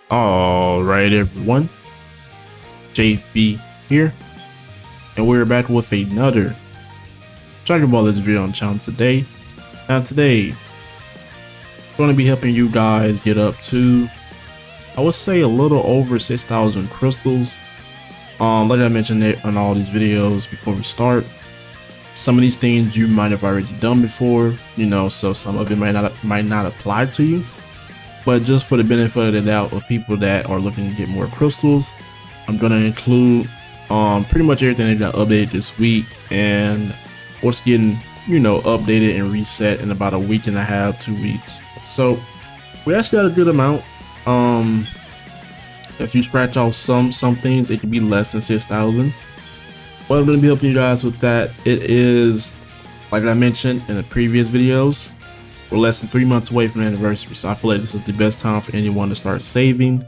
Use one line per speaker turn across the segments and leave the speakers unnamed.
Alright everyone, JB here, and we're back with another Dragon Ball Z video on the channel today. Now today, I'm going to be helping you guys get up to, I would say, a little over 6,000 crystals. Like I mentioned it on all these videos before we start, some of these things you might have already done before, you know, so some of it might not apply to you. But just for the benefit of the doubt of people that are looking to get more crystals, I'm going to include pretty much everything that got updated this week and what's getting, you know, updated and reset in about a week and a half, 2 weeks. So we actually got a good amount. If you scratch off some things, it could be less than 6,000. But I'm going to be helping you guys with that. It is, like I mentioned in the previous videos, we're less than 3 months away from the anniversary, so I feel like this is the best time for anyone to start saving.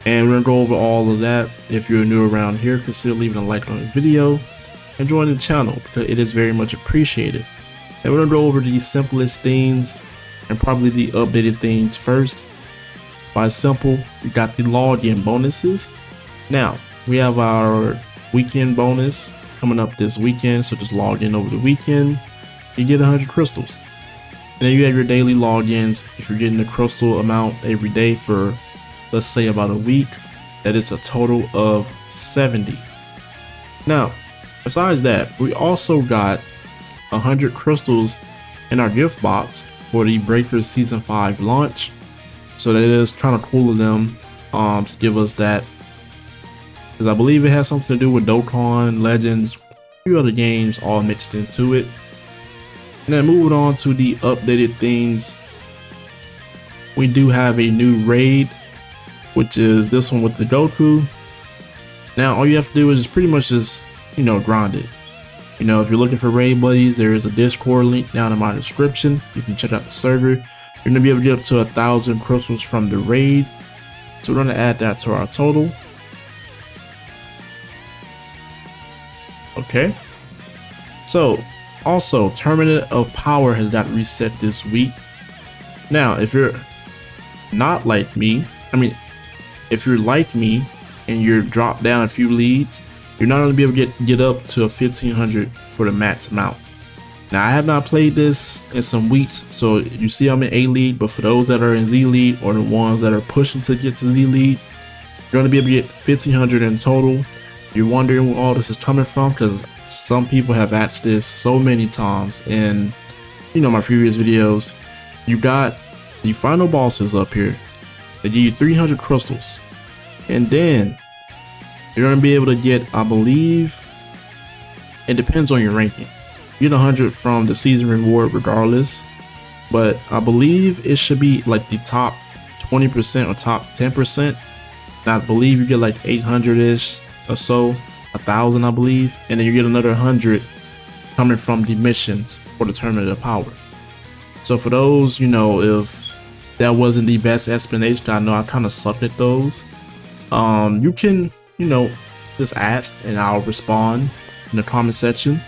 And we're gonna go over all of that. If you're new around here, consider leaving a like on the video and joining the channel, because it is very much appreciated. And we're gonna go over the simplest things and probably the updated things first. By simple, we got the login bonuses. Now we have our weekend bonus coming up this weekend, so just log in over the weekend, you get 100 crystals. And then you have your daily logins. If you're getting the crystal amount every day for, let's say, about a week, that is a total of 70. Now, besides that, we also got 100 crystals in our gift box for the Breakers Season 5 launch. So that is kind of cool of them to give us that, because I believe it has something to do with Dokkan, Legends, a few other games all mixed into it. And then moving on to the updated things, we do have a new raid, which is this one with the Goku. Now all you have to do is just pretty much just, you know, grind it. You know, if you're looking for raid buddies, there is a Discord link down in my description. You can check out the server. You're gonna be able to get up to 1,000 crystals from the raid. So we're gonna add that to our total. Okay. So also, Tournament of Power has got reset this week. Now, if you're not like me, if you're like me and you're dropped down a few leads, you're not going to be able to get up to a 1,500 for the max amount. Now, I have not played this in some weeks, so you see I'm in A league, but for those that are in Z league or the ones that are pushing to get to Z league, you're going to be able to get 1,500 in total. You're wondering where all this is coming from, because some people have asked this so many times in, you know, my previous videos. You got the final bosses up here. They give you 300 crystals, and then you're gonna be able to get, I believe, it depends on your ranking. You get 100 from the season reward regardless, but I believe it should be like the top 20% or top 10%. And I believe you get like 800-ish or so, 1,000 I believe, and then you get another 100 coming from the missions for the Tournament of Power. So for those, you know, if that wasn't the best explanation, I know I kind of sucked at those, you can, you know, just ask and I'll respond in the comment section.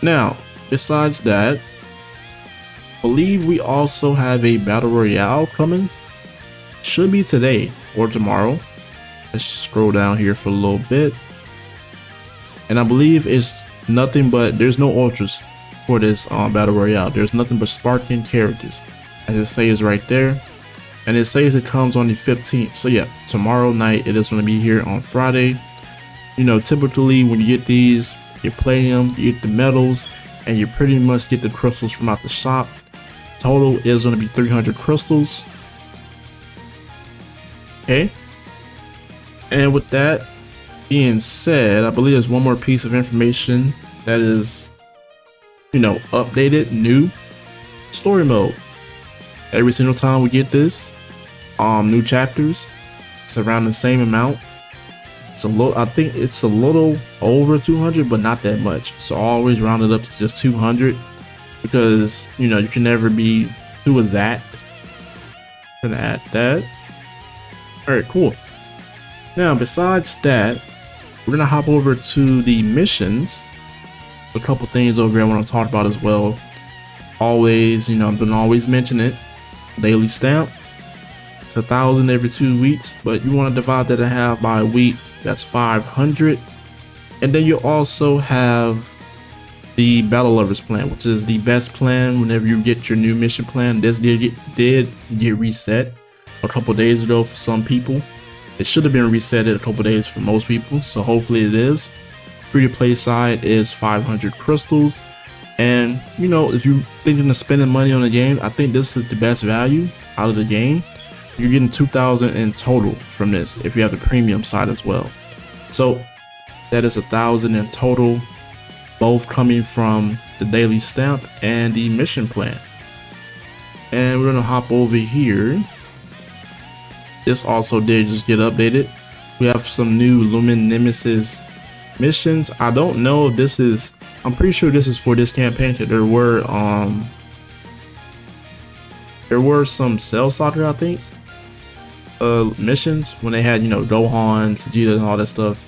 Now, besides that, I believe we also have a battle royale coming. Should be today or tomorrow. Let's scroll down here for a little bit. And I believe it's nothing but, there's no ultras for this battle royale. There's nothing but sparking characters, as it says right there. And it says it comes on the 15th. So yeah, tomorrow night it is going to be here on Friday. You know, typically when you get these, you play them, you get the medals, and you pretty much get the crystals from out the shop. Total is going to be 300 crystals. Okay. And with that being said, I believe there's one more piece of information that is, you know, updated, new. Story mode. Every single time we get this, new chapters, it's around the same amount. It's a little, I think it's a little over 200, but not that much. So I always round it up to just 200, because, you know, you can never be too exact. Gonna add that. All right, cool. Now, besides that, we're gonna hop over to the missions. A couple things over here I want to talk about as well. Always, I'm gonna always mention it. Daily stamp. It's 1,000 every 2 weeks, but you want to divide that in half by a week. That's 500. And then you also have the Battle Lovers plan, which is the best plan whenever you get your new mission plan. This did get reset a couple days ago for some people. It should have been reset a couple days for most people, so hopefully it is. Free to play side is 500 crystals. And if you're thinking of spending money on the game, I think this is the best value out of the game. You're getting 2,000 in total from this if you have the premium side as well. So that is 1,000 in total, both coming from the daily stamp and the mission plan. And we're gonna hop over here. This also did just get updated. We have some new Lumen Nemesis missions. I don't know if this is, I'm pretty sure this is for this campaign. There were some Cell Soccer, I think, missions when they had Gohan, Vegeta and all that stuff.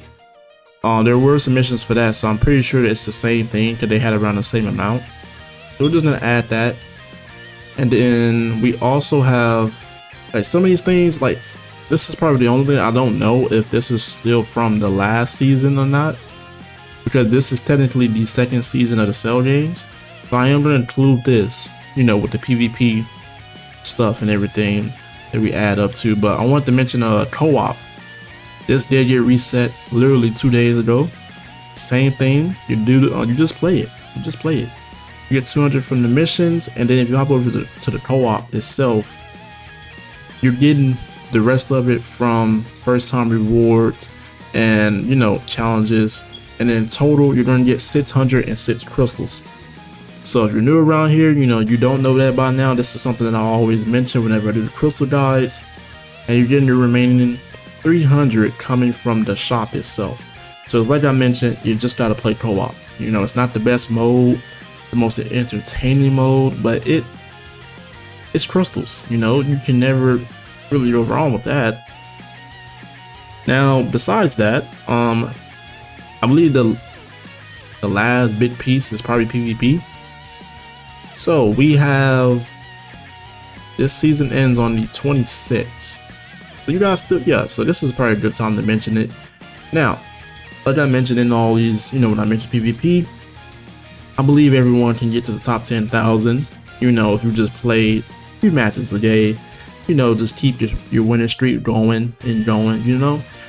There were some missions for that, so I'm pretty sure it's the same thing because they had around the same amount. So we're just gonna add that. And then we also have like some of these things. Like, this is probably the only thing I don't know if this is still from the last season or not, because this is technically the second season of the Cell games. So I am gonna include this, with the PvP stuff and everything that we add up to. But I want to mention co-op. This did get reset literally 2 days ago. Same thing. You just play it. You get 200 from the missions, and then if you hop over to the co-op itself, you're getting the rest of it from first time rewards and challenges. And in total, you're gonna get 606 crystals. So if you're new around here, you don't know that by now, this is something that I always mention whenever I do the crystal guides. And you're getting the remaining 300 coming from the shop itself. So it's like I mentioned, you just gotta play co-op. It's not the best mode, the most entertaining mode, but it's crystals. You can never really go wrong with that. Now, besides that, I believe the last big piece is probably PvP. So we have, this season ends on the 26th. So you guys still, so this is probably a good time to mention it. Now, like I mentioned in all these, when I mentioned PvP, I believe everyone can get to the top 10,000. If you just play a few matches a day, just keep your winning streak going and going.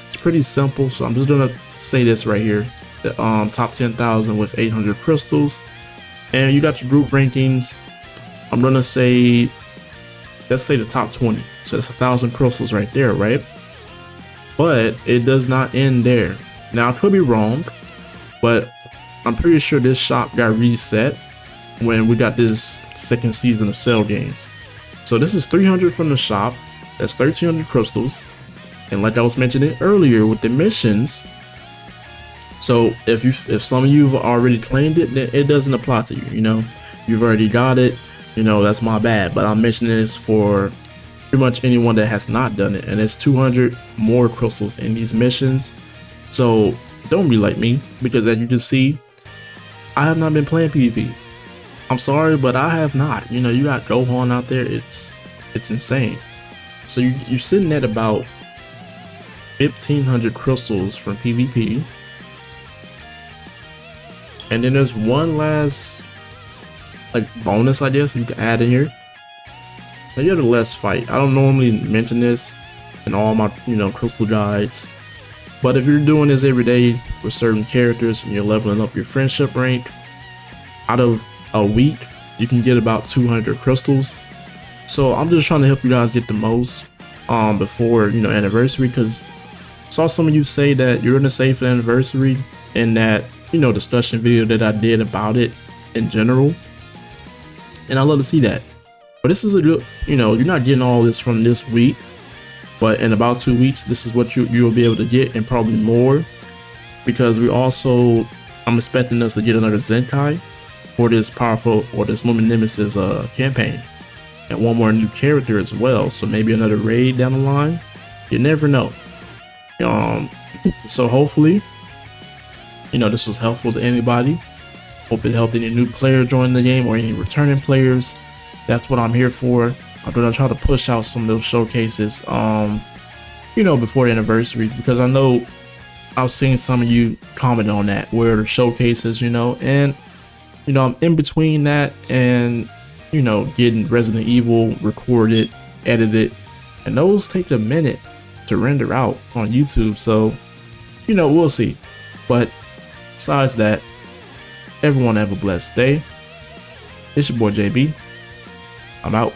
It's pretty simple. So I'm just gonna say this right here: the top 10,000 with 800 crystals. And you got your group rankings. I'm gonna say, let's say the top 20. So that's 1,000 crystals right there, right? But it does not end there. Now, I could be wrong, but I'm pretty sure this shop got reset when we got this second season of Cell games. So this is 300 from the shop. That's 1,300 crystals. And like I was mentioning earlier with the missions, so if some of you have already claimed it, then it doesn't apply to you. You've already got it. That's my bad. But I'm mentioning this for pretty much anyone that has not done it. And it's 200 more crystals in these missions. So don't be like me, because as you can see, I have not been playing PvP. I'm sorry, but I have not. You got Gohan out there. It's insane. So you're sitting at about 1,500 crystals from PvP. And then there's one last bonus, I guess, you can add in here. Now you have the Let's Fight. I don't normally mention this in all my crystal guides, but if you're doing this every day with certain characters and you're leveling up your friendship rank, out of a week you can get about 200 crystals. So I'm just trying to help you guys get the most before anniversary, because I saw some of you say that you're gonna save for the anniversary in that discussion video that I did about it in general, and I love to see that. But this is a good, you're not getting all this from this week, but in about 2 weeks this is what you'll be able to get, and probably more, because I'm expecting us to get another Zenkai for this powerful, or this Lumen Nemesis campaign, and one more new character as well. So maybe another raid down the line. You never know. So hopefully, this was helpful to anybody. Hope it helped any new player join the game or any returning players. That's what I'm here for. I'm gonna try to push out some of those showcases, before the anniversary, because I know I've seen some of you comment on that, where the showcases, and I'm in between that and getting Resident Evil recorded, edited, and those take a minute to render out on YouTube. So we'll see. But besides that, everyone have a blessed day. It's your boy JB. I'm out.